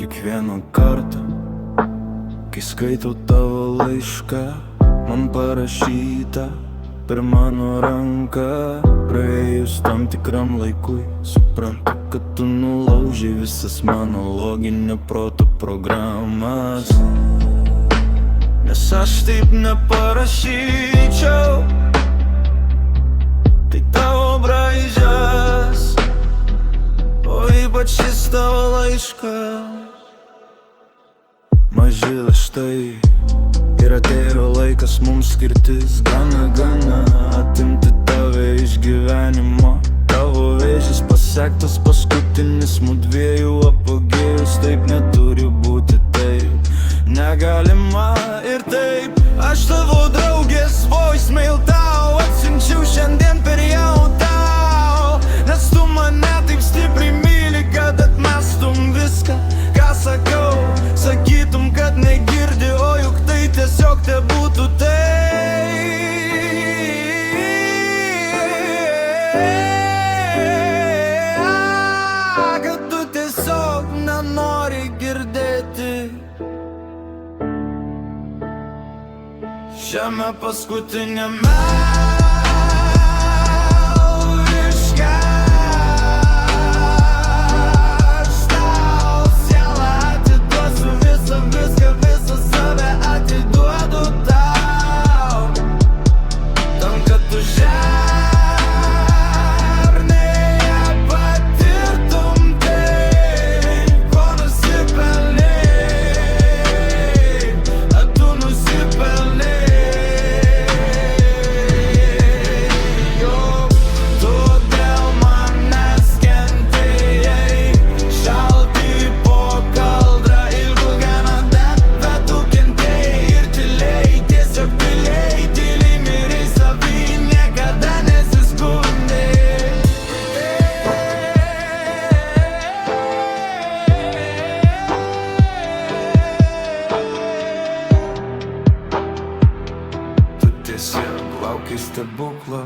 Kiekvieną kartą, kai skaitau tavo laišką, man parašyta per mano ranką. Praėjus tam tikram laikui, suprantu, kad tu nulaužei visas mano loginio proto programas. Nes aš taip neparašyčiau, tai tavo braižas, o ypač šis tavo laiškas. Mažylė, štai ir atėjo laikas mums skirtis. Gana atimti tave iš gyvenimo. Tavo vėžis pasiektas paskutinis mudviejų apogėjus. Taip neturi būti, taip negalima ir taip. Aš tavo draugės voicemail tau atsiunčiau šiandien per jau tau, nes tu mane taip stipriai myli, kad atmestum viską, ką sakau. Sakytum, kad negirdi, o juk tai tiesiog te būtų tai. Kad tu tiesiog nenori girdėti. Šiame paskutiniame laiške aš tau sielą atiduosiu, visą save atiduodu tau, tam, kad tu žemėje patirtum tai, ko nusipelnei, tu nusipelnei. Todėl manęs kentėjai, šaltį po kaldrą ilgą naktį, bet tu kentėjai ir tylėjai, tiesiog tylėjai, tyliai mirei savy, niekada nesiskundei. Tu tiesiog laukai stebuklo.